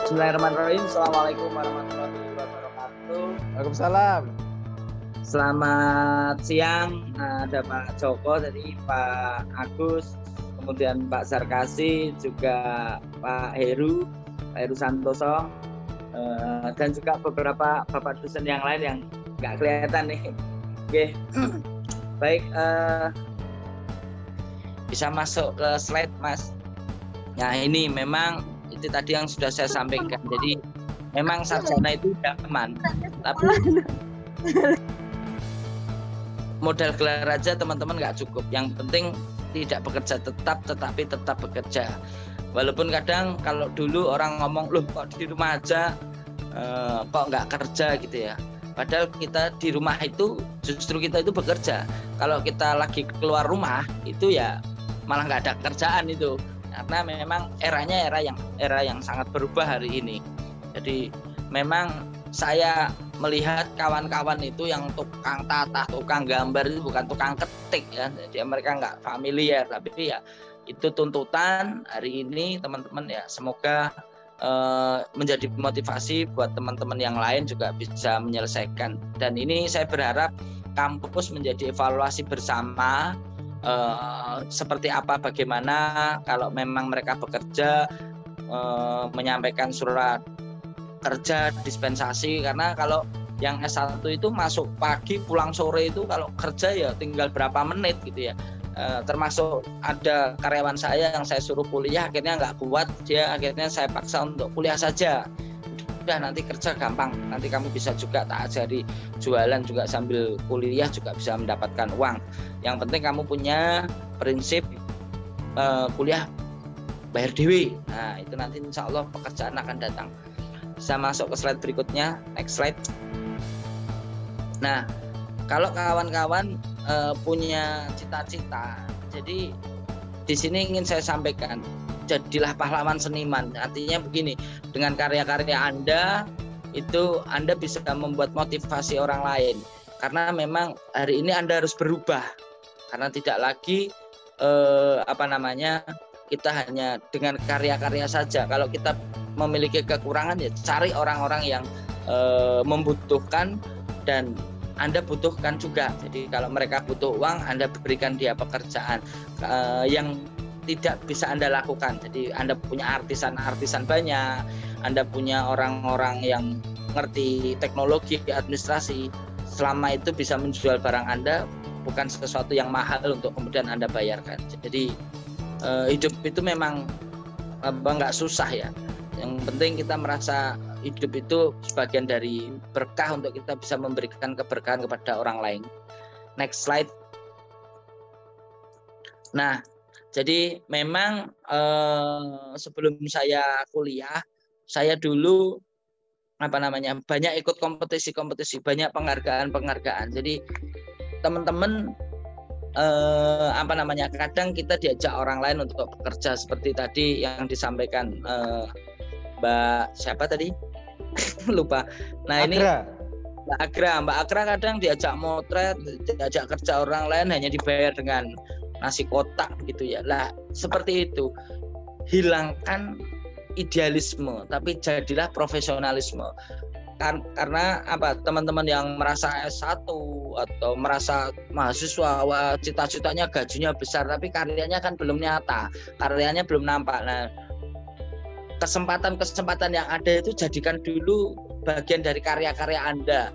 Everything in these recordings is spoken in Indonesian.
Bismillahirrahmanirrahim. Assalamualaikum warahmatullahi wabarakatuh. Waalaikumsalam. Selamat siang, ada Pak Joko, tadi Pak Agus, kemudian Pak Sarkasi, juga Pak Heru Santoso, dan juga beberapa Bapak dosen yang lain yang nggak kelihatan nih. Oke, baik, bisa masuk ke slide, Mas. Nah, ini memang itu tadi yang sudah saya sampaikan. Jadi memang sarjana itu tidak aman, tapi modal gelar aja teman-teman nggak cukup. Yang penting tidak bekerja tetap, tetapi tetap bekerja. Walaupun kadang kalau dulu orang ngomong, loh kok di rumah aja kok nggak kerja gitu ya. Padahal kita di rumah itu justru kita itu bekerja. Kalau kita lagi keluar rumah itu ya malah nggak ada kerjaan itu. Karena memang eranya era yang sangat berubah hari ini. Jadi memang saya melihat kawan-kawan itu yang tukang tata, tukang gambar itu bukan tukang ketik ya. Jadi mereka nggak familiar, tapi ya itu tuntutan hari ini teman-teman ya. Semoga menjadi motivasi buat teman-teman yang lain juga bisa menyelesaikan. Dan ini saya berharap kampus menjadi evaluasi bersama. Seperti apa, bagaimana kalau memang mereka bekerja, menyampaikan surat kerja dispensasi. Karena kalau yang S1 itu masuk pagi pulang sore itu kalau kerja ya tinggal berapa menit gitu ya. Termasuk ada karyawan saya yang saya suruh kuliah akhirnya nggak kuat, dia akhirnya saya paksa untuk kuliah saja. Udah nanti kerja gampang, nanti kamu bisa juga tak ajari jualan juga sambil kuliah juga bisa mendapatkan uang. Yang penting kamu punya prinsip kuliah bayar dewe. Nah itu nanti insya Allah pekerjaan akan datang. Bisa masuk ke slide berikutnya, next slide. Nah kalau kawan-kawan punya cita-cita, jadi di sini ingin saya sampaikan, jadilah pahlawan seniman. Artinya begini, dengan karya-karya Anda itu Anda bisa membuat motivasi orang lain. Karena memang hari ini Anda harus berubah. Karena tidak lagi kita hanya dengan karya-karya saja. Kalau kita memiliki kekurangan ya cari orang-orang yang membutuhkan dan Anda butuhkan juga. Jadi kalau mereka butuh uang, Anda berikan dia pekerjaan yang tidak bisa Anda lakukan. Jadi Anda punya artisan banyak, Anda punya orang-orang yang ngerti teknologi, administrasi. Selama itu bisa menjual barang Anda, bukan sesuatu yang mahal untuk kemudian Anda bayarkan. Jadi hidup itu memang nggak susah ya. Yang penting kita merasa hidup itu sebagian dari berkah untuk kita bisa memberikan keberkahan kepada orang lain. Next slide. Nah, jadi memang sebelum saya kuliah, saya dulu banyak ikut kompetisi, banyak penghargaan. Jadi teman-teman kadang kita diajak orang lain untuk bekerja seperti tadi yang disampaikan Mbak siapa tadi? Lupa. Nah, Agra. Ini Mbak Agra kadang diajak motret, diajak kerja orang lain hanya dibayar dengan nasi kotak gitu ya. Lah, seperti itu. Hilangkan idealisme, tapi jadilah profesionalisme. Karena teman-teman yang merasa S1 atau merasa mahasiswa, cita-citanya gajinya besar tapi karyanya kan belum nyata, karyanya belum nampak. Nah, kesempatan yang ada itu jadikan dulu bagian dari karya-karya Anda,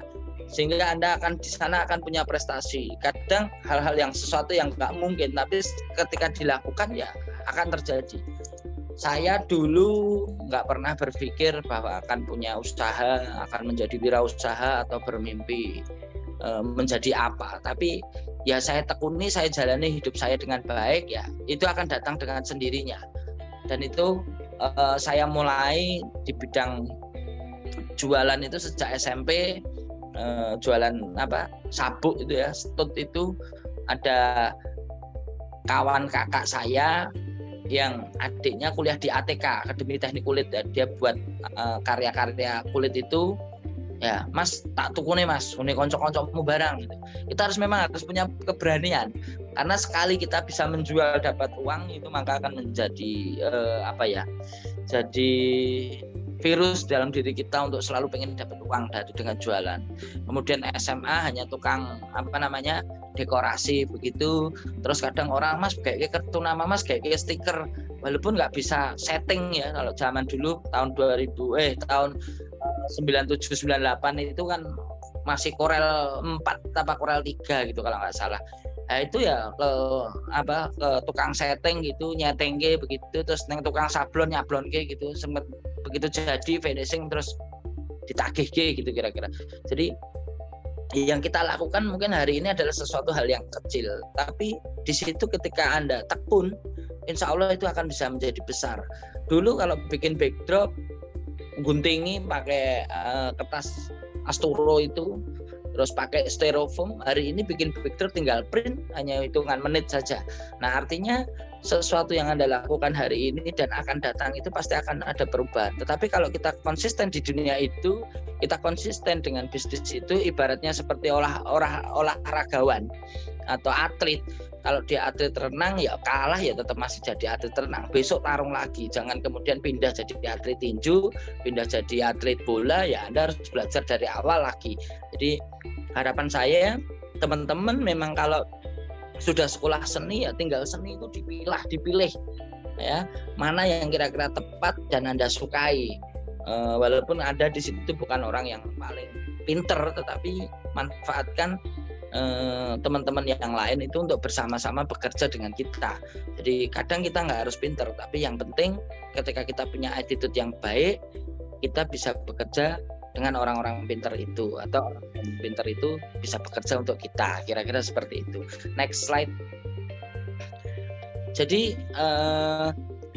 sehingga Anda akan di sana akan punya prestasi. Kadang hal-hal yang sesuatu yang nggak mungkin, tapi ketika dilakukan ya akan terjadi. Saya dulu nggak pernah berpikir bahwa akan punya usaha, akan menjadi wirausaha atau bermimpi menjadi apa. Tapi ya saya tekuni, saya jalani hidup saya dengan baik, ya itu akan datang dengan sendirinya. Dan itu saya mulai di bidang jualan itu sejak SMP, jualan sabuk itu ya, stut itu. Ada kawan kakak saya yang adiknya kuliah di ATK, Akademi Teknik Kulit ya. Dia buat karya-karya kulit itu ya, Mas tak tukune Mas, ini konco-koncomu barang gitu. Kita memang harus punya keberanian, karena sekali kita bisa menjual dapat uang itu maka akan menjadi jadi virus dalam diri kita untuk selalu pengen dapat uang dengan jualan. Kemudian SMA hanya tukang dekorasi begitu. Terus kadang orang, Mas kayak kartu nama, Mas kayak stiker, walaupun nggak bisa setting ya. Kalau zaman dulu tahun 97 98 itu kan masih Corel 4 apa Corel 3 gitu kalau nggak salah. Nah, itu ya ke tukang setting gitu, nyetengke begitu, terus neng tukang sablon nyablonke gitu, sempet begitu jadi finishing terus ditagihke gitu kira-kira. Jadi yang kita lakukan mungkin hari ini adalah sesuatu hal yang kecil, tapi di situ ketika Anda tekun, insya Allah itu akan bisa menjadi besar. Dulu kalau bikin backdrop, guntingi pakai kertas asturo itu, terus pakai styrofoam, hari ini bikin backdrop tinggal print, hanya hitungan menit saja. Nah, artinya sesuatu yang Anda lakukan hari ini dan akan datang itu pasti akan ada perubahan. Tetapi kalau kita konsisten di dunia itu, kita konsisten dengan bisnis itu, ibaratnya seperti olahragawan atau atlet. Kalau dia atlet renang ya kalah ya tetap masih jadi atlet renang. Besok tarung lagi. Jangan kemudian pindah jadi atlet tinju, pindah jadi atlet bola, ya Anda harus belajar dari awal lagi. Jadi harapan saya teman-teman memang kalau sudah sekolah seni ya tinggal seni itu dipilih ya, mana yang kira-kira tepat dan Anda sukai. Walaupun ada di situ bukan orang yang paling pinter, tetapi manfaatkan teman-teman yang lain itu untuk bersama-sama bekerja dengan kita. Jadi kadang kita nggak harus pinter, tapi yang penting ketika kita punya attitude yang baik, kita bisa bekerja dengan orang-orang pinter itu, atau orang pinter itu bisa bekerja untuk kita, kira-kira seperti itu. Next slide. Jadi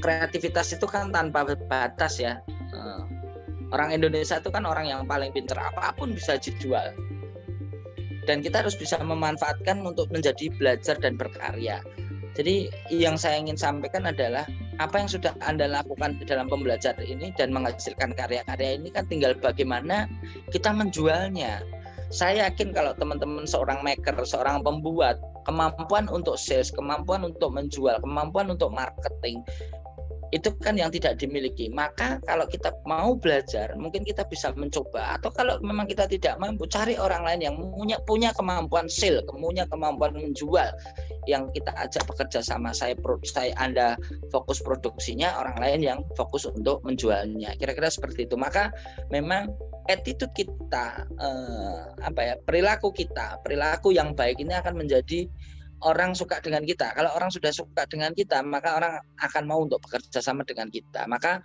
kreativitas itu kan tanpa batas ya. Orang Indonesia itu kan orang yang paling pinter, apapun bisa dijual. Dan kita harus bisa memanfaatkan untuk menjadi belajar dan berkarya. Jadi yang saya ingin sampaikan adalah apa yang sudah Anda lakukan dalam pembelajaran ini dan menghasilkan karya-karya ini kan tinggal bagaimana kita menjualnya. Saya yakin kalau teman-teman seorang maker, seorang pembuat, kemampuan untuk sales, kemampuan untuk menjual, kemampuan untuk marketing, itu kan yang tidak dimiliki. Maka kalau kita mau belajar, mungkin kita bisa mencoba. Atau kalau memang kita tidak mampu, cari orang lain yang punya kemampuan sales, punya kemampuan menjual, yang kita ajak bekerja sama. Anda fokus produksinya, orang lain yang fokus untuk menjualnya. Kira-kira seperti itu. Maka memang attitude kita, perilaku yang baik ini akan menjadi orang suka dengan kita. Kalau orang sudah suka dengan kita, maka orang akan mau untuk bekerja sama dengan kita. Maka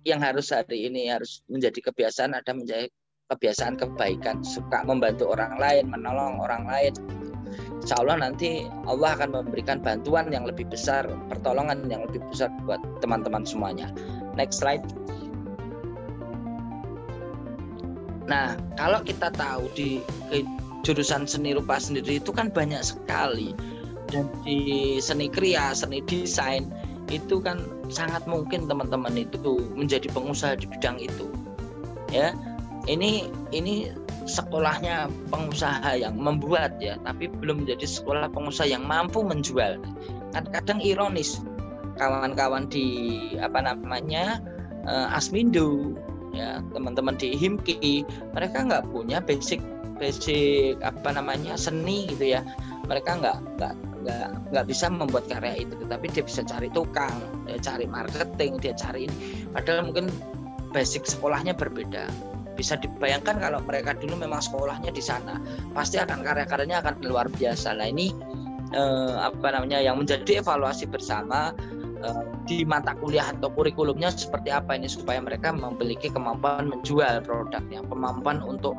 yang harus hari ini harus menjadi kebiasaan, ada menjadi kebiasaan kebaikan, suka membantu orang lain, menolong orang lain. Insya Allah nanti Allah akan memberikan bantuan yang lebih besar, pertolongan yang lebih besar buat teman-teman semuanya. Next slide. Nah, kalau kita tahu di jurusan seni rupa sendiri itu kan banyak sekali, dan di seni kriya, seni desain itu kan sangat mungkin teman-teman itu menjadi pengusaha di bidang itu. Ya, ini sekolahnya pengusaha yang membuat ya, tapi belum menjadi sekolah pengusaha yang mampu menjual. Kan kadang ironis, kawan-kawan di Asmindo, ya teman-teman di Himki, mereka nggak punya basic seni gitu ya. Mereka nggak bisa membuat karya itu, tapi dia bisa cari tukang, dia cari marketing, dia cari ini. Padahal mungkin basic sekolahnya berbeda. Bisa dibayangkan kalau mereka dulu memang sekolahnya di sana, pasti akan karya-karyanya akan luar biasa. Nah ini yang menjadi evaluasi bersama di mata kuliah atau kurikulumnya seperti apa ini, supaya mereka memiliki kemampuan menjual produknya, kemampuan untuk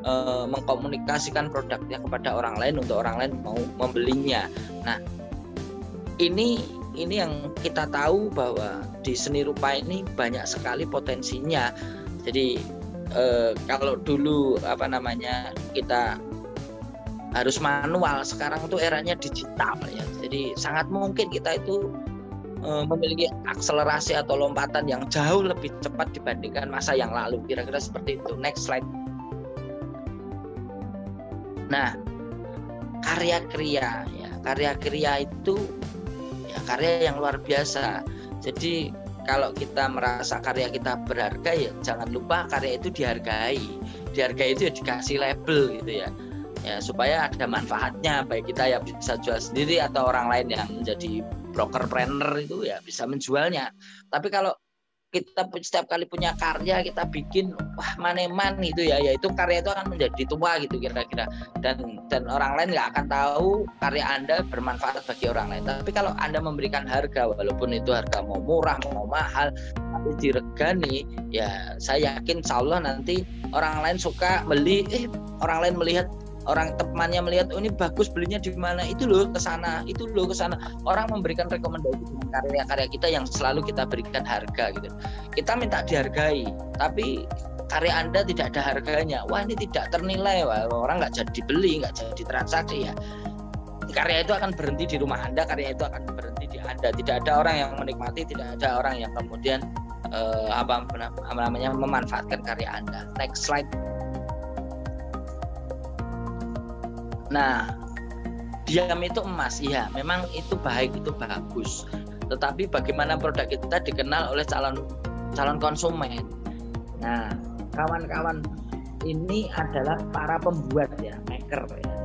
mengkomunikasikan produknya kepada orang lain untuk orang lain mau membelinya. Nah, ini yang kita tahu bahwa di seni rupa ini banyak sekali potensinya. Jadi kalau dulu kita harus manual, sekarang itu eranya digital ya. Jadi sangat mungkin kita itu memiliki akselerasi atau lompatan yang jauh lebih cepat dibandingkan masa yang lalu. Kira-kira seperti itu. Next slide. Nah, karya kriya itu ya karya yang luar biasa. Jadi kalau kita merasa karya kita berharga, ya jangan lupa karya itu dihargai itu ya dikasih label gitu ya, supaya ada manfaatnya, baik kita ya bisa jual sendiri atau orang lain yang menjadi broker planner itu ya bisa menjualnya. Tapi kalau kita setiap kali punya karya kita bikin wah maneman gitu ya, itu karya itu akan menjadi tua gitu kira-kira, dan orang lain nggak akan tahu karya Anda bermanfaat bagi orang lain. Tapi kalau Anda memberikan harga, walaupun itu harga mau murah mau mahal, tapi diregani, ya saya yakin insya Allah nanti orang lain suka beli, orang lain melihat, orang temannya melihat, oh ini bagus, belinya di mana, itu loh ke sana. Orang memberikan rekomendasi dengan karya-karya kita yang selalu kita berikan harga gitu. Kita minta dihargai, tapi karya Anda tidak ada harganya, wah ini tidak ternilai, wah, orang nggak jadi beli, nggak jadi transaksi ya. Karya itu akan berhenti di rumah Anda, karya itu akan berhenti di Anda. Tidak ada orang yang menikmati, tidak ada orang yang kemudian memanfaatkan karya Anda. Next slide. Nah, diam itu emas, ya memang itu baik, itu bagus. Tetapi bagaimana produk kita dikenal oleh calon konsumen. Nah, kawan-kawan ini adalah para pembuat ya, maker ya.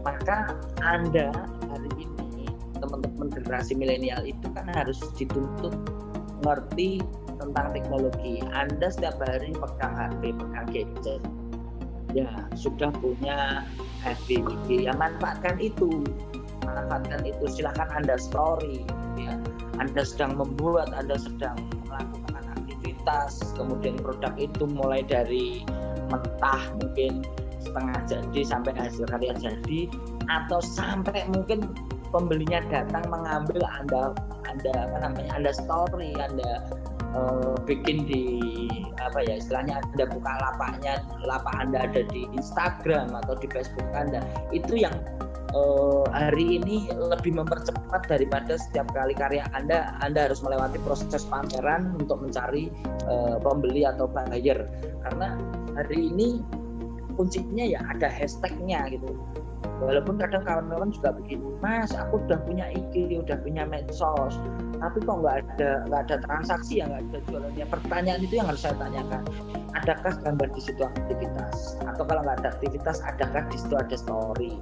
Maka Anda hari ini, teman-teman generasi milenial itu kan harus dituntut ngerti tentang teknologi. Anda setiap hari pegang HP, pegang gadget, ya sudah punya FB, IG, ya manfaatkan itu. Silakan Anda story ya. Anda sedang membuat, Anda sedang melakukan aktivitas, kemudian produk itu mulai dari mentah mungkin setengah jadi sampai hasil karya jadi, atau sampai mungkin pembelinya datang mengambil, Anda story, Anda bikin di istilahnya Anda buka lapak Anda ada di Instagram atau di Facebook Anda. Itu yang hari ini lebih mempercepat daripada setiap kali karya Anda harus melewati proses pameran untuk mencari pembeli atau buyer. Karena hari ini kuncinya ya ada hashtagnya gitu. Walaupun kadang kawan-kawan juga begini, Mas, aku udah punya IG, udah punya medsos, tapi kok nggak ada transaksi, ya nggak ada jualannya. Pertanyaan itu yang harus saya tanyakan. Adakah gambar di situ aktivitas? Atau kalau nggak ada aktivitas, adakah di situ ada story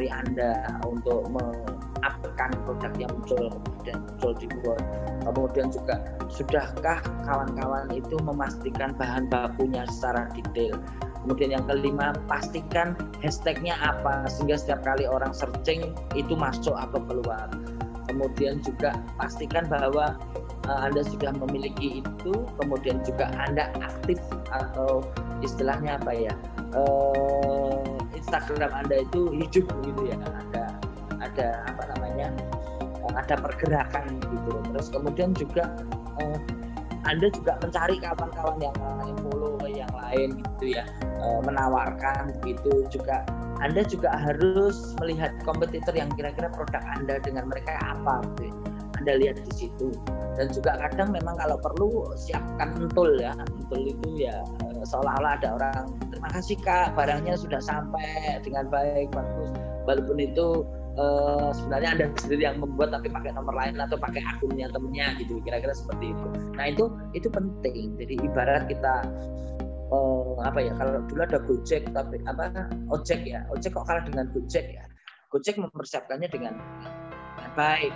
Anda untuk mengupkan produk yang muncul di luar? Kemudian juga sudahkah kawan-kawan itu memastikan bahan bakunya secara detail? Kemudian yang kelima, pastikan hashtagnya apa sehingga setiap kali orang searching itu masuk atau keluar. Kemudian juga pastikan bahwa Anda sudah memiliki itu, kemudian juga Anda aktif atau istilahnya Instagram Anda itu hidup gitu ya, ada pergerakan gitu. Terus kemudian juga Anda juga mencari kawan-kawan yang lain, follow yang lain gitu ya, menawarkan gitu. Juga Anda juga harus melihat kompetitor yang kira-kira produk Anda dengan mereka apa gitu ya. Anda lihat di situ. Dan juga kadang memang kalau perlu siapkan entul ya. Entul itu ya seolah-olah ada orang, terima kasih Kak, barangnya sudah sampai dengan baik, bagus. Walaupun itu sebenarnya Anda sendiri yang membuat tapi pakai nomor lain atau pakai akunnya temennya gitu, kira-kira seperti itu. Nah itu penting. Jadi ibarat kita kalau dulu ada Gojek tapi Ojek kok kalah dengan Gojek ya. Gojek mempersiapkannya dengan baik.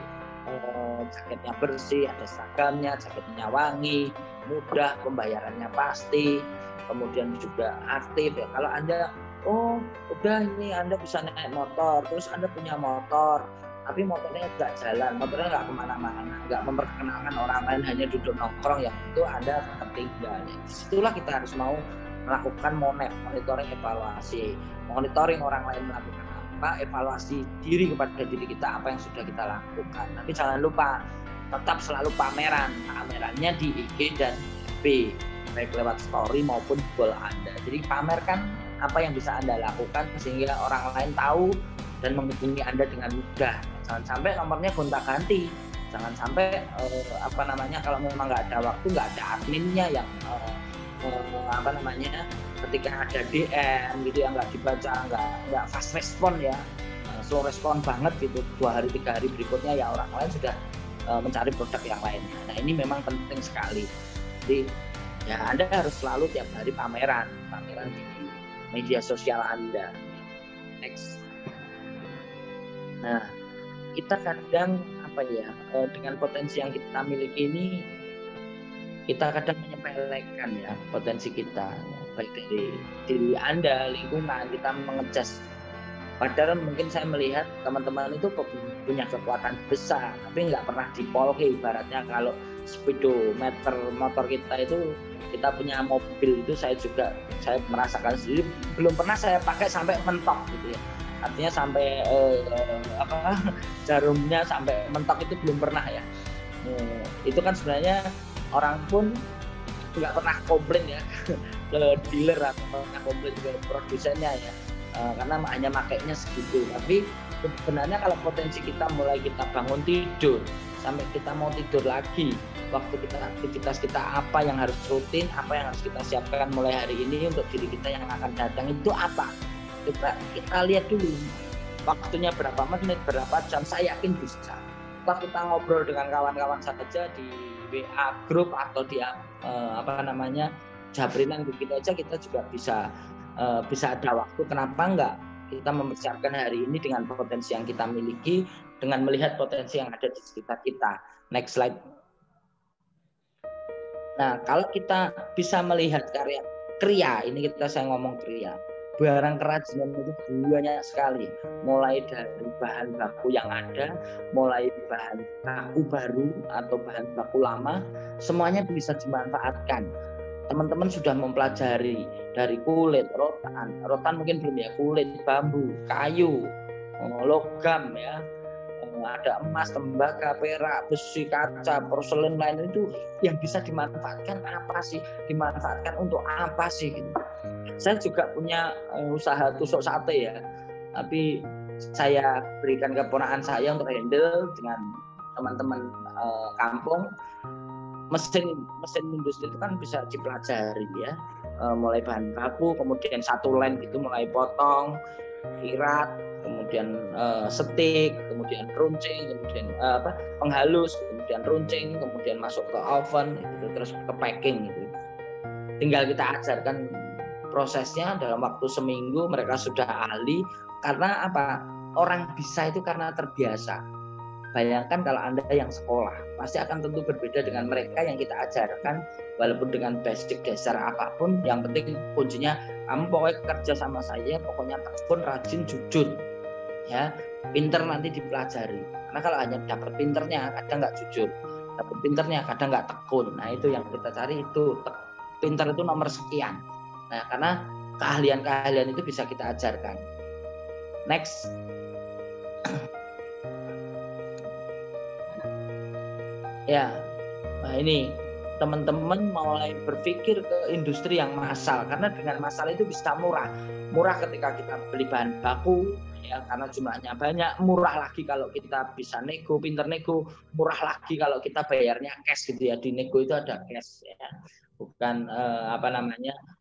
Jaketnya bersih, ada seragamnya, jaketnya wangi, mudah, pembayarannya pasti, kemudian juga aktif ya. Kalau Anda udah ini Anda bisa naik motor, terus Anda punya motor, tapi motornya nggak jalan, motornya nggak kemana-mana, nggak memperkenalkan orang lain, hanya duduk nongkrong, yang itu Anda tertinggal. Disitulah kita harus mau melakukan monitoring, evaluasi, monitoring orang lain melakukan apa, evaluasi diri kepada diri kita apa yang sudah kita lakukan. Tapi jangan lupa tetap selalu pamerannya di IG dan FB, baik lewat story maupun goal Anda. Jadi pamerkan apa yang bisa Anda lakukan sehingga orang lain tahu dan menghubungi Anda dengan mudah. Jangan sampai nomornya gonta-ganti. Jangan sampai kalau memang nggak ada waktu, nggak ada adminnya yang ketika ada DM gitu yang nggak dibaca, nggak fast respon ya, slow respon banget gitu, 2 hari 3 hari berikutnya ya orang lain sudah mencari produk yang lainnya. Nah ini memang penting sekali. Jadi ya Anda harus selalu tiap hari pameran di media sosial Anda. Next. Nah kita kadang dengan potensi yang kita miliki ini kita kadang menyepelekan ya potensi kita, baik dari diri Anda, lingkungan, kita mengejas. Padahal mungkin saya melihat teman-teman itu punya kekuatan besar, tapi nggak pernah dipolke. Ibaratnya kalau speedometer motor kita itu, kita punya mobil itu, saya merasakan sendiri, belum pernah saya pakai sampai mentok gitu ya. Artinya sampai jarumnya sampai mentok itu belum pernah ya. Itu kan sebenarnya orang pun nggak pernah komplain ya ke dealer atau pernah komplain ke produsennya ya. Karena hanya makainya segitu. Tapi sebenarnya kalau potensi kita mulai kita bangun tidur sampai kita mau tidur lagi, waktu kita aktivitas kita apa yang harus rutin, apa yang harus kita siapkan mulai hari ini untuk diri kita yang akan datang itu apa? Kita lihat dulu waktunya berapa menit, berapa jam. Saya yakin bisa. Kalau kita ngobrol dengan kawan-kawan saja di WA grup atau di jabrinan gitu aja, kita juga bisa ada waktu. Kenapa enggak kita mempersiapkan hari ini dengan potensi yang kita miliki, dengan melihat potensi yang ada di sekitar kita. Next slide. Nah, kalau kita bisa melihat kriya, ini saya ngomong kriya, barang kerajinan itu banyak sekali, mulai dari bahan baku yang ada, mulai bahan baku baru atau bahan baku lama, semuanya bisa dimanfaatkan. Teman-teman sudah mempelajari dari kulit, rotan mungkin belum ya, kulit, bambu, kayu, logam ya, ada emas, tembaga, perak, besi, kaca, porselen lain itu yang bisa dimanfaatkan apa sih? Dimanfaatkan untuk apa sih? Gitu. Saya juga punya usaha tusuk sate ya, tapi saya berikan keponakan saya untuk handle dengan teman-teman kampung. Mesin industri itu kan bisa dipelajari ya, mulai bahan baku, kemudian satu line gitu, mulai potong, irat, kemudian setik, kemudian runcing, kemudian penghalus, kemudian runcing, kemudian masuk ke oven, gitu, terus ke packing gitu. Tinggal kita ajarkan prosesnya dalam waktu seminggu, mereka sudah ahli. Karena apa? Orang bisa itu karena terbiasa. Bayangkan kalau Anda yang sekolah, pasti akan tentu berbeda dengan mereka yang kita ajarkan, walaupun dengan basic dasar apapun. Yang penting kuncinya, kamu pokoknya kerja sama saya, pokoknya tekun, rajin, jujur, ya, pinter nanti dipelajari. Karena kalau hanya dapat pinternya, kadang nggak jujur, dapat pinternya, kadang nggak tekun. Nah itu yang kita cari, itu pinter itu nomor sekian. Nah karena keahlian-keahlian itu bisa kita ajarkan. Next. Ya, nah ini teman-teman mulai berpikir ke industri yang massal, karena dengan massal itu bisa murah ketika kita beli bahan baku ya, karena jumlahnya banyak. Murah lagi kalau kita bisa nego, pinter nego. Murah lagi kalau kita bayarnya cash gitu ya, di nego itu ada cash ya, bukan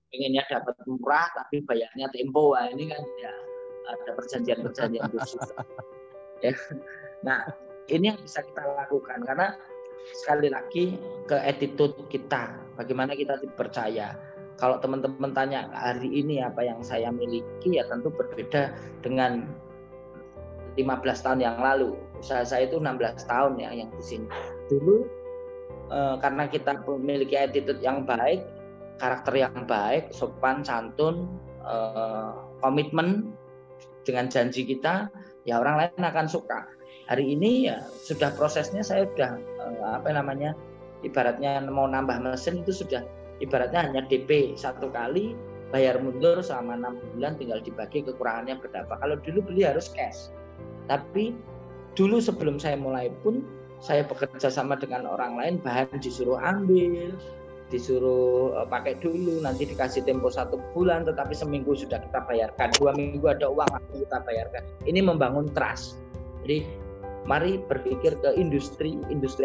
pengennya dapat murah tapi bayarnya tempo. Nah, ini kan ya ada perjanjian khusus ya. Nah ini yang bisa kita lakukan, karena sekali lagi ke attitude kita, bagaimana kita dipercaya. Kalau teman-teman tanya hari ini apa yang saya miliki, ya tentu berbeda dengan 15 tahun yang lalu. Usaha saya itu 16 tahun ya yang di sini. Dulu karena kita memiliki attitude yang baik, karakter yang baik, sopan santun, komitmen dengan janji kita, ya orang lain akan suka. Hari ini ya sudah prosesnya, saya sudah ibaratnya mau nambah mesin itu sudah ibaratnya hanya DP 1 kali, bayar mundur selama 6 bulan, tinggal dibagi kekurangannya berapa. Kalau dulu beli harus cash. Tapi dulu sebelum saya mulai pun saya bekerja sama dengan orang lain, bahan disuruh ambil, disuruh pakai dulu, nanti dikasih tempo 1 bulan, tetapi seminggu sudah kita bayarkan, 2 minggu ada uang kita bayarkan. Ini membangun trust. Jadi mari berpikir ke industri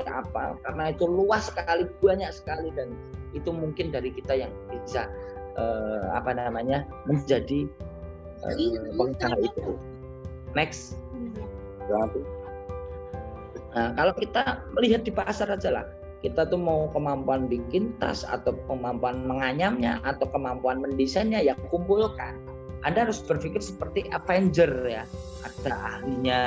apa, karena itu luas sekali, banyak sekali, dan itu mungkin dari kita yang bisa menjadi pengusaha itu. Next. Nah, kalau kita melihat di pasar aja lah, kita tuh mau kemampuan bikin tas atau kemampuan menganyamnya atau kemampuan mendesainnya, ya kumpulkan. Anda harus berpikir seperti Avenger ya. Ada ahlinya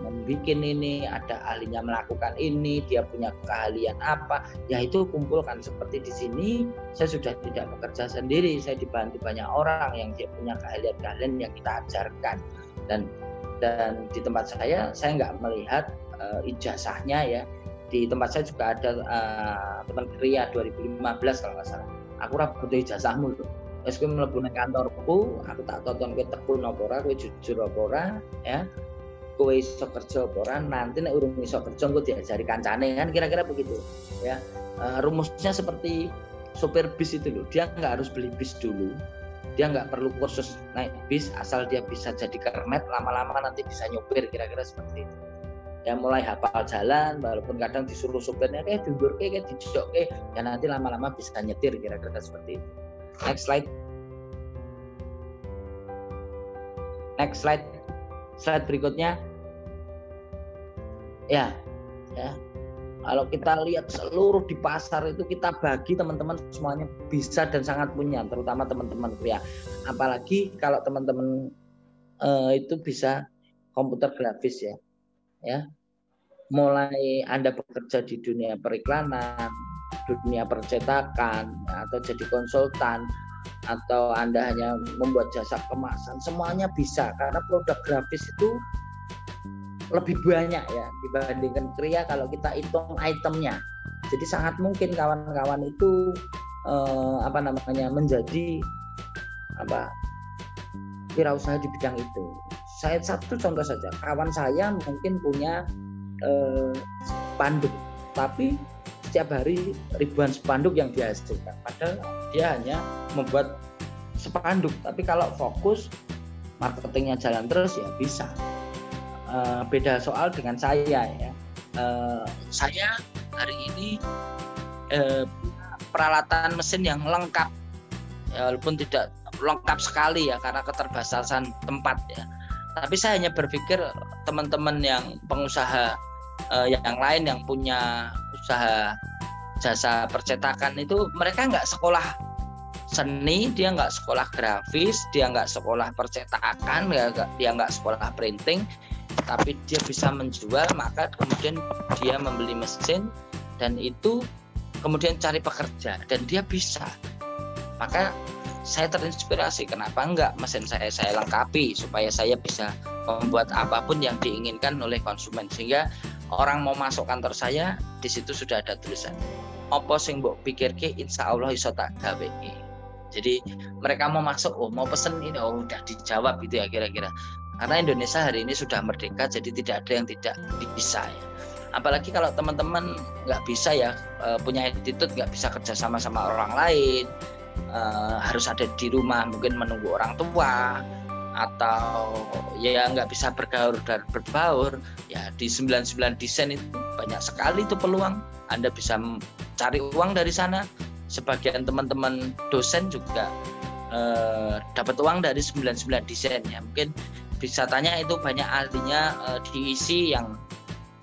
membuat ini, ada ahlinya melakukan ini, dia punya keahlian apa, ya itu kumpulkan. Seperti di sini, saya sudah tidak bekerja sendiri, saya dibantu banyak orang yang dia punya keahlian-keahlian yang kita ajarkan. Dan di tempat saya nggak melihat ijazahnya ya. Di tempat saya juga ada teman Kria 2015 kalau nggak salah. Aku ora butuh ijazahmu loh. Wis kowe mlebu nang kantorku, aku tak tonton kowe tekun apa ora, kowe jujur apa ora, ya. Kowe iso kerja apa ora, nanti nek urung iso kerja engko diajari kancane, kan kira-kira begitu, ya. Rumusnya seperti sopir bis itu loh. Dia nggak harus beli bis dulu. Dia nggak perlu kursus naik bis, asal dia bisa jadi kernet, lama-lama nanti bisa nyopir, kira-kira seperti itu. Ya mulai hafal jalan, walaupun kadang disuruh supirnya kayak diundur kayak dijok ya nanti lama-lama bisa nyetir, kira-kira seperti itu. Next slide. Slide berikutnya. Ya. Kalau kita lihat seluruh di pasar itu kita bagi teman-teman semuanya bisa dan sangat punya, terutama teman-teman pria. Apalagi kalau teman-teman itu bisa komputer grafis ya. Mulai Anda bekerja di dunia periklanan, dunia percetakan, atau jadi konsultan, atau Anda hanya membuat jasa kemasan, semuanya bisa karena produk grafis itu lebih banyak ya dibandingkan Kria kalau kita hitung itemnya. Jadi sangat mungkin kawan-kawan itu menjadi wirausaha di bidang itu. Saya satu contoh saja, kawan saya mungkin punya spanduk, tapi setiap hari ribuan spanduk yang dihasilkan, padahal dia hanya membuat spanduk, tapi kalau fokus marketingnya jalan terus ya bisa. Beda soal dengan saya ya. Saya hari ini peralatan mesin yang lengkap, ya, walaupun tidak lengkap sekali ya karena keterbatasan tempat ya. Tapi saya hanya berpikir teman-teman yang pengusaha yang lain yang punya usaha jasa percetakan itu mereka nggak sekolah seni, dia nggak sekolah grafis, dia nggak sekolah percetakan, dia nggak sekolah printing, tapi dia bisa menjual, maka kemudian dia membeli mesin dan itu kemudian cari pekerja dan dia bisa. Maka saya terinspirasi, kenapa enggak mesin saya lengkapi supaya saya bisa membuat apapun yang diinginkan oleh konsumen, sehingga orang mau masuk kantor saya di situ sudah ada tulisan opo sing mbok pikirke insya Allah iso tak gawe. Jadi mereka mau masuk, mau pesen ini, udah dijawab gitu ya kira-kira. Karena Indonesia hari ini sudah merdeka, jadi tidak ada yang tidak bisa ya. Apalagi kalau teman-teman nggak bisa ya, punya attitude, nggak bisa kerja sama orang lain, harus ada di rumah mungkin menunggu orang tua, atau ya nggak bisa bergaul dan berbaur ya, di 99 desain itu banyak sekali itu peluang. Anda bisa cari uang dari sana. Sebagian teman-teman dosen juga dapat uang dari 99 desain ya. Mungkin bisa tanya, itu banyak ahlinya diisi yang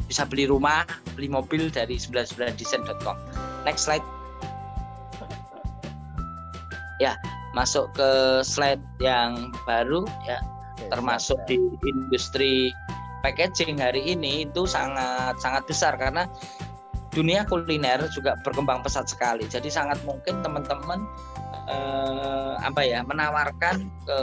bisa beli rumah, beli mobil dari 99design.com. Next slide. Ya, masuk ke slide yang baru ya, termasuk di industri packaging hari ini itu sangat besar karena dunia kuliner juga berkembang pesat sekali. Jadi sangat mungkin teman-teman menawarkan ke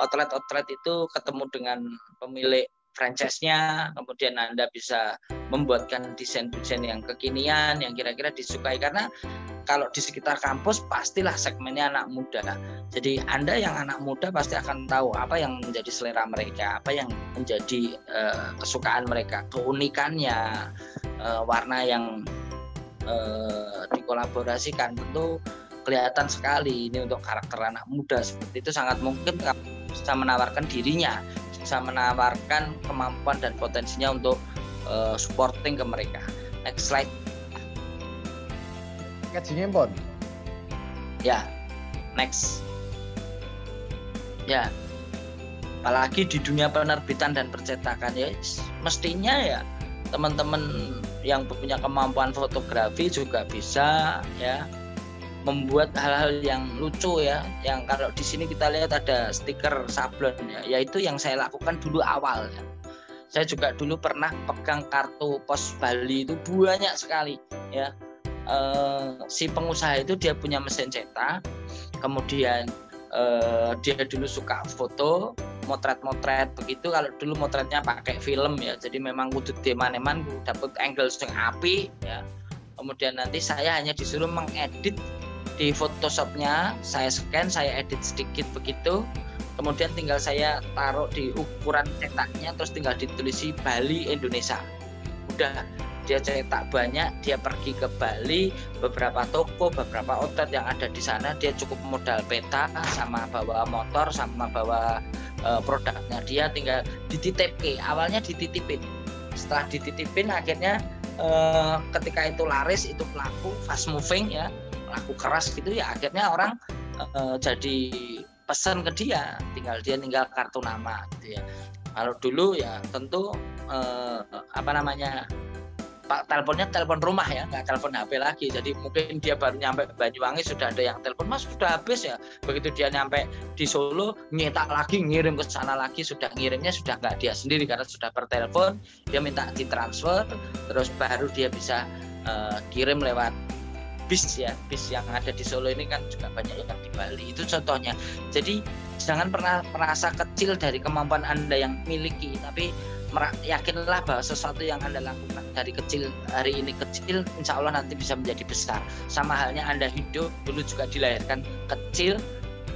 outlet itu ketemu dengan pemilik franchise-nya, kemudian Anda bisa membuatkan desain-desain yang kekinian yang kira-kira disukai, karena kalau di sekitar kampus pastilah segmennya anak muda. Jadi Anda yang anak muda pasti akan tahu apa yang menjadi selera mereka, apa yang menjadi kesukaan mereka, keunikannya, warna yang dikolaborasikan tentu kelihatan sekali ini untuk karakter anak muda. Seperti itu sangat mungkin bisa menawarkan dirinya, bisa menawarkan kemampuan dan potensinya untuk supporting ke mereka. Next slide. Packaging pun. Ya, next. Ya, apalagi di dunia penerbitan dan percetakan ya, mestinya ya teman-teman yang punya kemampuan fotografi juga bisa ya membuat hal-hal yang lucu ya, yang kalau di sini kita lihat ada stiker sablon ya, yaitu yang saya lakukan dulu awal ya. Saya juga dulu pernah pegang kartu pos Bali itu banyak sekali ya. Si pengusaha itu dia punya mesin cetak, kemudian dia dulu suka foto, motret begitu. Kalau dulu motretnya pakai film ya, jadi memang kudu demaneman dapat angle yang api ya. Kemudian nanti saya hanya disuruh mengedit di Photoshopnya, saya scan, saya edit sedikit begitu. Kemudian tinggal saya taruh di ukuran cetaknya, terus tinggal ditulisi Bali Indonesia. Udah, dia cetak banyak, dia pergi ke Bali, beberapa toko, beberapa outlet yang ada di sana, dia cukup modal peta sama bawa motor sama bawa produknya, dia tinggal dititipin. Awalnya dititipin, setelah dititipin akhirnya ketika itu laris, itu laku, fast moving ya, laku keras gitu ya, akhirnya orang jadi pesan ke dia, tinggal kartu nama gitu ya. Kalau dulu ya tentu teleponnya telepon rumah ya, nggak telepon HP lagi. Jadi mungkin dia baru nyampe Banyuwangi sudah ada yang telepon, Mas sudah habis ya. Begitu dia nyampe di Solo, nyetak lagi, ngirim ke sana lagi, sudah ngirimnya sudah nggak dia sendiri karena sudah per telepon, dia minta ditransfer, terus baru dia bisa kirim lewat bis ya. Bis yang ada di Solo ini kan juga banyak yang di Bali, itu contohnya. Jadi jangan pernah merasa kecil dari kemampuan Anda yang miliki, tapi yakinlah bahwa sesuatu yang Anda lakukan dari kecil hari ini kecil, insya Allah nanti bisa menjadi besar. Sama halnya Anda hidup dulu juga dilahirkan kecil,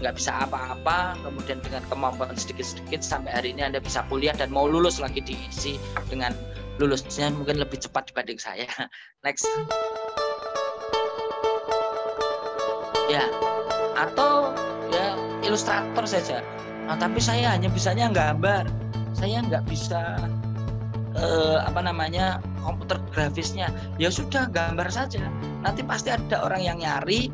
nggak bisa apa-apa, kemudian dengan kemampuan sedikit-sedikit sampai hari ini Anda bisa kuliah dan mau lulus lagi diisi dengan lulusnya mungkin lebih cepat dibanding saya. Next. Ya, atau ya ilustrator saja. Nah, tapi saya hanya bisanya gambar. Saya nggak bisa komputer grafisnya. Ya sudah, gambar saja. Nanti pasti ada orang yang nyari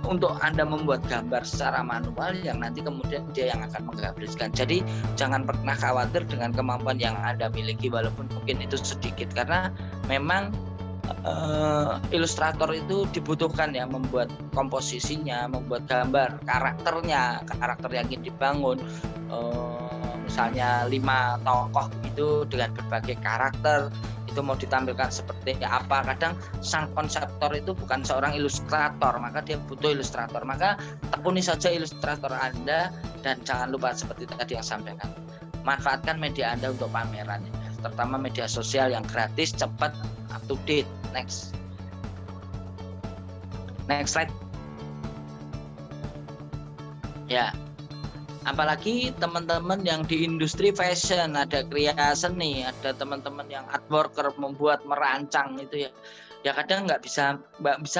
untuk Anda membuat gambar secara manual yang nanti kemudian dia yang akan menggrafiskan. Jadi jangan pernah khawatir dengan kemampuan yang Anda miliki walaupun mungkin itu sedikit, karena memang ilustrator itu dibutuhkan ya, membuat komposisinya, membuat gambar, karakter yang ingin dibangun. Misalnya 5 tokoh itu dengan berbagai karakter itu mau ditampilkan seperti apa. Kadang sang konseptor itu bukan seorang ilustrator, maka dia butuh ilustrator. Maka tekuni saja ilustrator Anda dan jangan lupa seperti tadi yang sampaikan, manfaatkan media Anda untuk pameran, terutama media sosial yang gratis, cepat, up to date. Next slide. Ya, apalagi teman-teman yang di industri fashion, ada kriya seni, ada teman-teman yang art worker, membuat, merancang itu ya. Ya kadang nggak bisa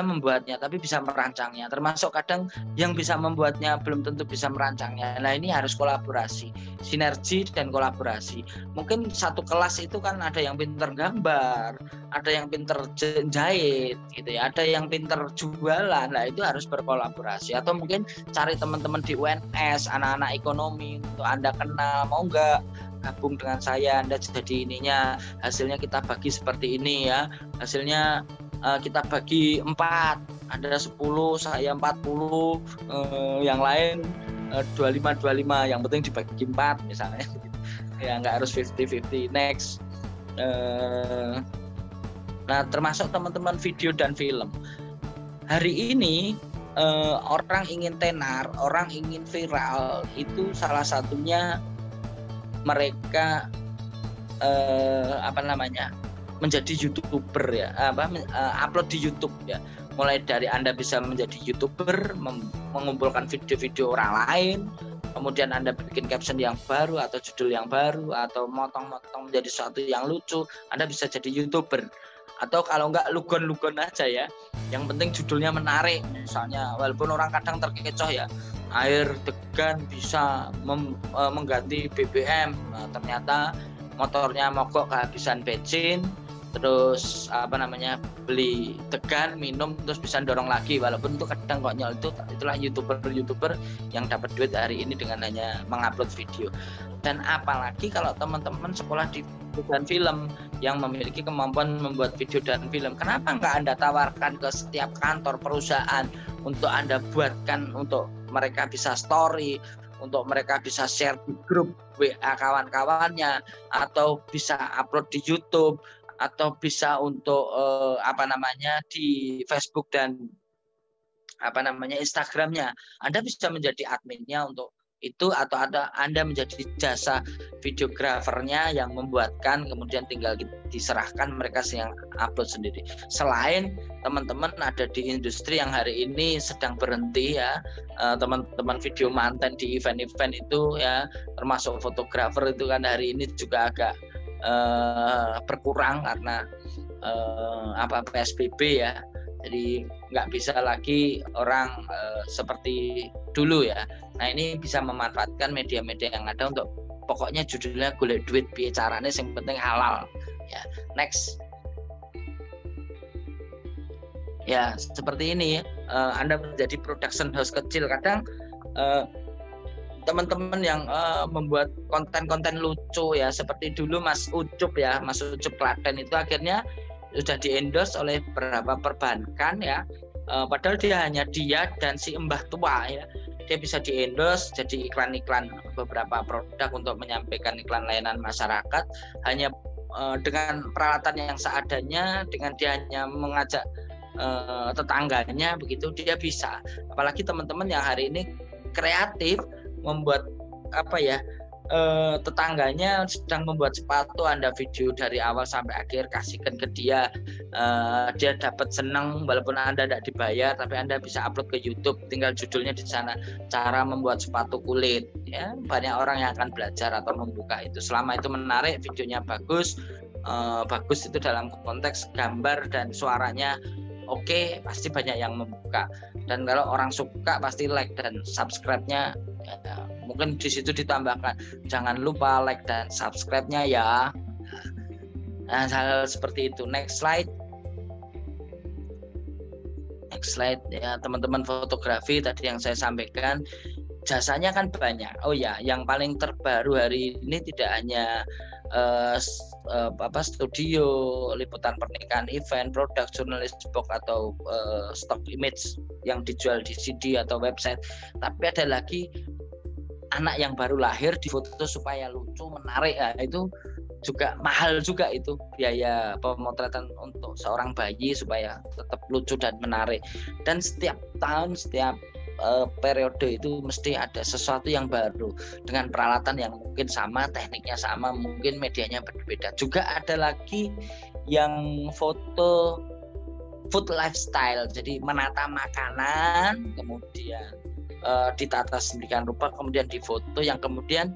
membuatnya, tapi bisa merancangnya. Termasuk kadang yang bisa membuatnya belum tentu bisa merancangnya. Nah ini harus kolaborasi, sinergi dan kolaborasi. Mungkin satu kelas itu kan ada yang pinter gambar, ada yang pinter jahit, gitu ya, ada yang pinter jualan. Nah itu harus berkolaborasi. Atau mungkin cari teman-teman di UNS, anak-anak ekonomi untuk Anda kenal, mau nggak gabung dengan saya, Anda jadi ininya, hasilnya kita bagi seperti ini ya, hasilnya kita bagi 4, Anda 10, saya 40, yang lain 25, yang penting dibagi 4 misalnya ya, nggak harus 50-50. Next. Nah termasuk teman-teman video dan film hari ini, orang ingin tenar, orang ingin viral, itu salah satunya mereka menjadi YouTuber ya, upload di YouTube ya. Mulai dari Anda bisa menjadi YouTuber, mengumpulkan video-video orang lain, kemudian Anda bikin caption yang baru atau judul yang baru atau motong-motong menjadi sesuatu yang lucu, Anda bisa jadi YouTuber. Atau kalau enggak lugon-lugon aja ya, yang penting judulnya menarik. Misalnya walaupun orang kadang terkecoh ya, air degan bisa mengganti BBM. Nah, ternyata motornya mogok kehabisan bensin, terus beli degan, minum, terus bisa dorong lagi, walaupun itu kadang konyol. Itulah youtuber yang dapat duit hari ini dengan hanya mengupload video. Dan apalagi kalau teman-teman sekolah di dan film yang memiliki kemampuan membuat video dan film, kenapa nggak Anda tawarkan ke setiap kantor perusahaan untuk Anda buatkan, untuk mereka bisa story, untuk mereka bisa share di grup WA kawan-kawannya, atau bisa upload di YouTube, atau bisa untuk di Facebook dan Instagramnya. Anda bisa menjadi adminnya untuk itu, atau Anda menjadi jasa videografernya yang membuatkan, kemudian tinggal diserahkan mereka yang upload sendiri. Selain teman-teman ada di industri yang hari ini sedang berhenti ya, teman-teman video manten di event-event itu ya, termasuk fotografer itu kan hari ini juga agak berkurang karena PSBB ya. Jadi nggak bisa lagi orang seperti dulu ya. Nah, ini bisa memanfaatkan media-media yang ada untuk, pokoknya judulnya golek duit piye carane, yang penting halal ya. Next. Ya, seperti ini Anda menjadi production house kecil. Kadang teman-teman yang membuat konten-konten lucu ya, seperti dulu Mas Ucup Klaten itu akhirnya sudah di-endorse oleh beberapa perbankan ya, padahal dia dan si Mbah Tua ya, dia bisa di-endorse jadi iklan-iklan beberapa produk untuk menyampaikan iklan layanan masyarakat hanya dengan peralatan yang seadanya, dengan dia hanya mengajak tetangganya begitu, dia bisa. Apalagi teman-teman yang hari ini kreatif membuat tetangganya sedang membuat sepatu, Anda video dari awal sampai akhir, kasihkan ke dia, dia dapat senang walaupun Anda tidak dibayar, tapi Anda bisa upload ke YouTube, tinggal judulnya di sana, cara membuat sepatu kulit ya. Banyak orang yang akan belajar atau membuka itu, selama itu menarik, videonya bagus itu dalam konteks gambar dan suaranya oke, pasti banyak yang membuka. Dan kalau orang suka pasti like dan subscribe-nya ya, mungkin di situ ditambahkan jangan lupa like dan subscribe-nya ya. Nah, hal seperti itu. Next slide ya, teman-teman fotografi tadi yang saya sampaikan jasanya kan banyak. Oh ya, yang paling terbaru hari ini tidak hanya studio liputan pernikahan, event, produk, jurnalis box atau stock image yang dijual di CD atau website, tapi ada lagi anak yang baru lahir difoto supaya lucu, menarik ya, itu juga mahal juga, itu biaya pemotretan untuk seorang bayi supaya tetap lucu dan menarik. Dan setiap tahun, setiap periode itu mesti ada sesuatu yang baru dengan peralatan yang mungkin sama, tekniknya sama, mungkin medianya berbeda. Juga ada lagi yang foto food lifestyle, jadi menata makanan, kemudian ditata sedemikian rupa, kemudian difoto, yang kemudian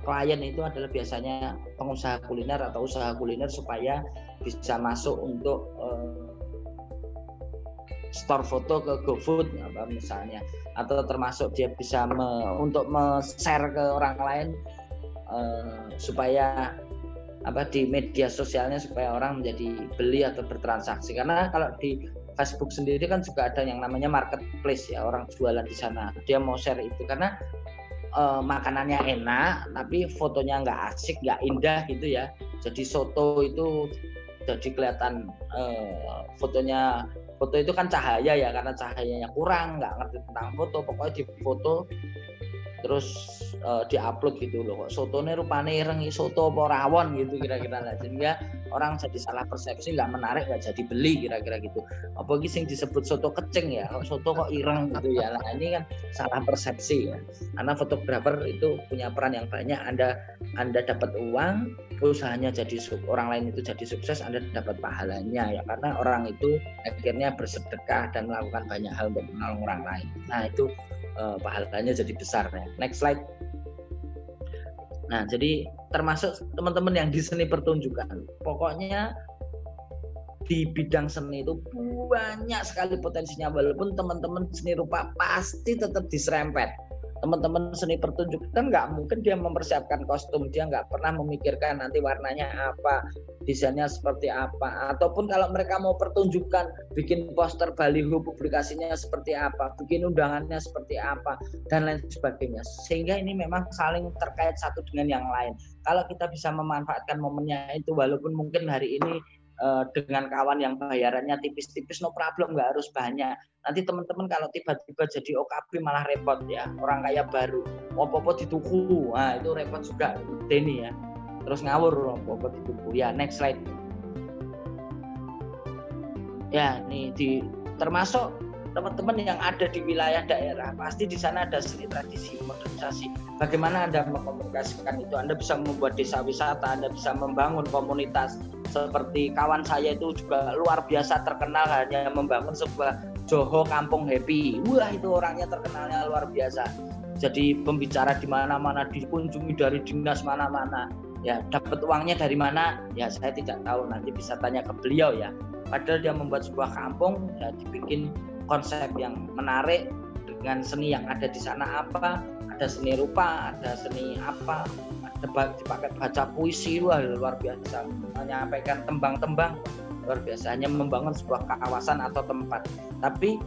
klien itu adalah biasanya pengusaha kuliner atau usaha kuliner supaya bisa masuk untuk store foto ke GoFood misalnya, atau termasuk dia bisa untuk share ke orang lain supaya di media sosialnya, supaya orang menjadi beli atau bertransaksi. Karena kalau di Facebook sendiri kan juga ada yang namanya marketplace ya, orang jualan di sana, dia mau share itu karena makanannya enak tapi fotonya nggak asik, nggak indah gitu ya. Jadi soto itu jadi kelihatan foto itu kan cahaya ya, karena cahayanya kurang, nggak ngerti tentang foto, pokoknya di foto terus diupload gitu loh, kok sotonya rupanya ireng, soto apa rawon gitu kira-kira. Sehingga orang jadi salah persepsi, nggak menarik, nggak jadi beli kira-kira gitu. Apa sih yang disebut soto kecing ya, soto kok ireng gitu ya. Nah, ini kan salah persepsi ya, karena fotografer itu punya peran yang banyak. Anda dapat uang, usahanya jadi orang lain itu jadi sukses, Anda dapat pahalanya ya, karena orang itu akhirnya bersedekah dan melakukan banyak hal untuk menolong orang lain. Nah, itu pahalanya jadi besar ya. Next slide. Nah, jadi termasuk teman-teman yang di seni pertunjukan, pokoknya di bidang seni itu banyak sekali potensinya, walaupun teman-teman seni rupa pasti tetap diserempet. teman-teman seni pertunjukan nggak mungkin dia mempersiapkan kostum, dia nggak pernah memikirkan nanti warnanya apa, desainnya seperti apa, ataupun kalau mereka mau pertunjukan bikin poster baliho publikasinya seperti apa, bikin undangannya seperti apa dan lain sebagainya. Sehingga ini memang saling terkait satu dengan yang lain. Kalau kita bisa memanfaatkan momennya itu, walaupun mungkin hari ini dengan kawan yang bayarannya tipis-tipis, no problem, nggak harus banyak. Nanti teman-teman kalau tiba-tiba jadi OKB malah repot ya, orang kaya baru opo-opo dituku, nah itu repot juga Denny ya, terus ngawur opo-opo dituku ya. Next slide ya. Nih termasuk teman-teman yang ada di wilayah daerah, pasti di sana ada seni tradisi, modernisasi. Bagaimana Anda mengkomunikasikan itu? Anda bisa membuat desa wisata, Anda bisa membangun komunitas. Seperti kawan saya itu juga luar biasa terkenal hanya membangun sebuah Joho Kampung Happy. Wah, itu orangnya terkenalnya luar biasa. Jadi pembicara di mana-mana, dikunjungi dari dinas mana-mana. Ya, dapat uangnya dari mana? Ya, saya tidak tahu. Nanti bisa tanya ke beliau ya. Padahal dia membuat sebuah kampung, ya dibikin konsep yang menarik dengan seni yang ada di sana apa, ada seni rupa, ada seni apa, ada dipakai baca puisi, wah luar biasa, menyampaikan tembang-tembang luar biasa, hanya membangun sebuah kawasan atau tempat. Tapi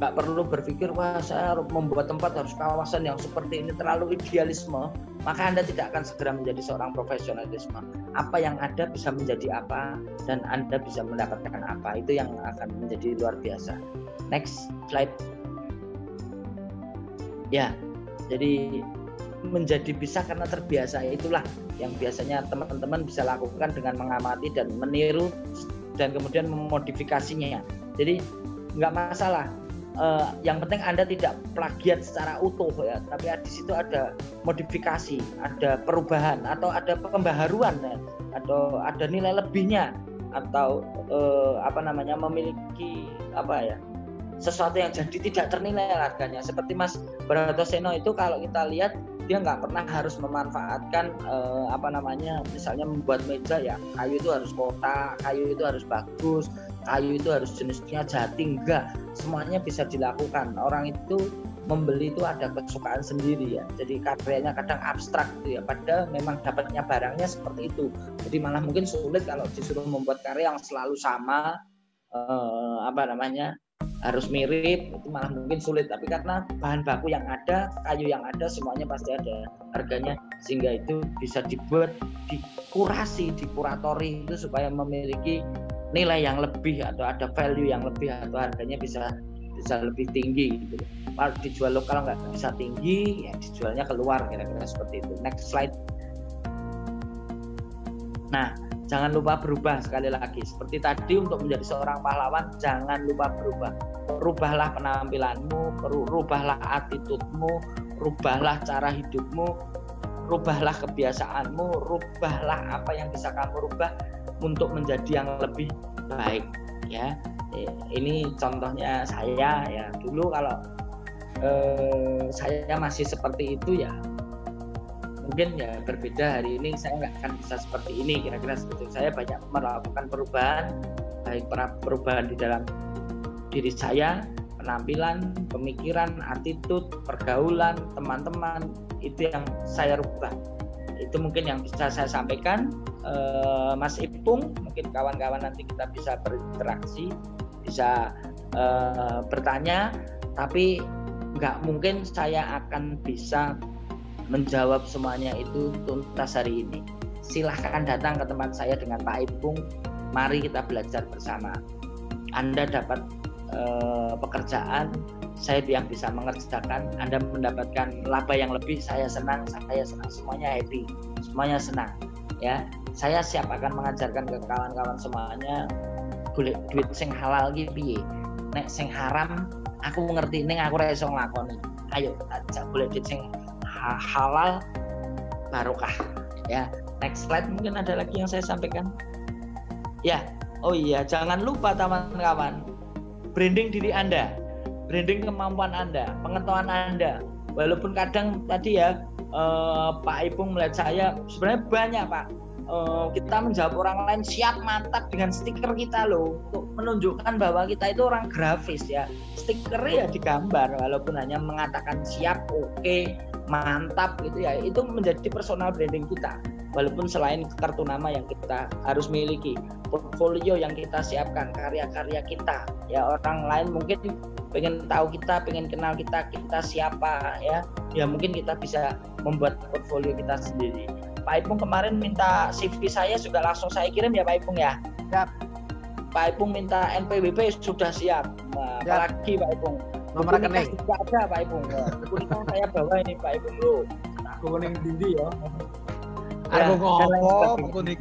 nggak perlu berpikir wah saya harus membuat tempat harus kawasan yang seperti ini, terlalu idealisme, maka Anda tidak akan segera menjadi seorang profesionalisme. Apa yang ada bisa menjadi apa dan Anda bisa mendapatkan apa, itu yang akan menjadi luar biasa. Next slide ya. Jadi menjadi bisa karena terbiasa, itulah yang biasanya teman-teman bisa lakukan dengan mengamati dan meniru dan kemudian memodifikasinya. Jadi nggak masalah. Yang penting Anda tidak plagiat secara utuh ya, tapi di situ ada modifikasi, ada perubahan atau ada pembaharuan ya, atau ada nilai lebihnya, atau memiliki sesuatu yang jadi tidak ternilai harganya. Seperti Mas Bratoseno itu kalau kita lihat dia nggak pernah harus memanfaatkan misalnya membuat meja ya kayu itu harus kotak, kayu itu harus bagus, kayu itu harus jenisnya jati, enggak, semuanya bisa dilakukan. Orang itu membeli itu ada kesukaan sendiri ya, jadi karyanya kadang abstrak gitu ya, padahal memang dapatnya barangnya seperti itu. Jadi malah mungkin sulit kalau disuruh membuat karya yang selalu sama, harus mirip, itu malah mungkin sulit. Tapi karena bahan baku yang ada, kayu yang ada, semuanya pasti ada harganya, sehingga itu bisa dibuat, dikurasi, dikuratori itu supaya memiliki nilai yang lebih atau ada value yang lebih atau harganya bisa lebih tinggi gitu. Kalau dijual lokal nggak bisa tinggi, ya dijualnya keluar, kira-kira seperti itu. Next slide. Nah, jangan lupa berubah sekali lagi. Seperti tadi, untuk menjadi seorang pahlawan, jangan lupa berubah. Rubahlah penampilanmu, rubahlah attitude-mu, rubahlah cara hidupmu, rubahlah kebiasaanmu, rubahlah apa yang bisa kamu rubah untuk menjadi yang lebih baik ya. Ini contohnya saya ya, dulu kalau saya masih seperti itu ya mungkin ya berbeda. Hari ini saya nggak akan bisa seperti ini, kira-kira seperti itu. Saya banyak melakukan perubahan, baik perubahan di dalam diri saya, penampilan, pemikiran, attitude, pergaulan, teman-teman, itu yang saya rubah. Itu mungkin yang bisa saya sampaikan. Mas Ipung, mungkin kawan-kawan nanti kita bisa berinteraksi, bisa bertanya, tapi nggak mungkin saya akan bisa menjawab semuanya itu tuntas hari ini. Silahkan datang ke tempat saya dengan Pak Ipung, mari kita belajar bersama. Anda dapat pekerjaan, saya yang bisa mengerjakan, Anda mendapatkan laba yang lebih, saya senang, semuanya happy, semuanya senang ya. Saya siap akan mengajarkan ke kawan-kawan semuanya golek duit sing halal iki piye. Nek sing haram aku ngerti, ning aku ora iso nglakoni. Ayo aja golek duit sing halal barokah ya. Next slide, mungkin ada lagi yang saya sampaikan ya. Oh iya, jangan lupa teman-teman, branding diri Anda, branding kemampuan Anda, pengetahuan Anda. Walaupun kadang tadi ya Pak Ipung melihat saya, sebenarnya banyak Pak kita menjawab orang lain siap mantap dengan stiker kita loh, untuk menunjukkan bahwa kita itu orang grafis ya. Stiker ya digambar walaupun hanya mengatakan siap, oke, mantap gitu ya, itu menjadi personal branding kita. Walaupun selain kartu nama yang kita harus miliki, portfolio yang kita siapkan, karya-karya kita ya, orang lain mungkin pengen tahu kita, pengen kenal kita siapa ya, ya mungkin kita bisa membuat portfolio kita sendiri. Pak Ipung kemarin minta CV saya juga langsung saya kirim ya Pak Ipung ya. Siap. Pak Ipung minta NPWP sudah siap. Nah, apalagi Pak Ipung. Nomor rekening juga ada Pak Ipung. Kuning saya bawa ini Pak Ipung lo. Kuning dindi ya. Aku ngopo kuning.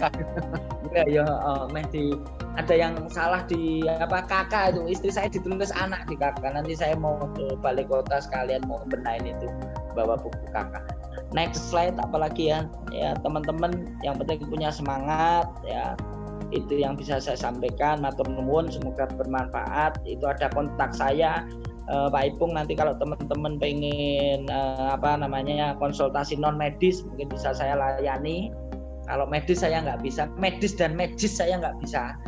Ya Mehdi. Ada yang salah di kakak itu, istri saya ditulis anak di kakak. Nanti saya mau ke balai kota sekalian mau benahin itu, bawa buku kakak. Next slide apalagi ya teman-teman, yang penting punya semangat ya, itu yang bisa saya sampaikan. Matur nuwun, semoga bermanfaat. Itu ada kontak saya Pak Ipung, nanti kalau teman-teman pengen konsultasi non medis mungkin bisa saya layani. Kalau medis saya nggak bisa, medis dan medis saya nggak bisa.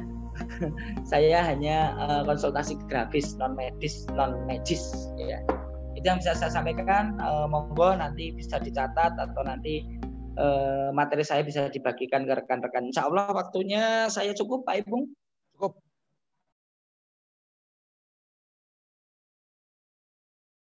Saya hanya konsultasi grafis, non medis ya. Itu yang bisa saya sampaikan. Monggo nanti bisa dicatat atau nanti materi saya bisa dibagikan ke rekan-rekan. Insya Allah waktunya saya cukup Pak Ipung.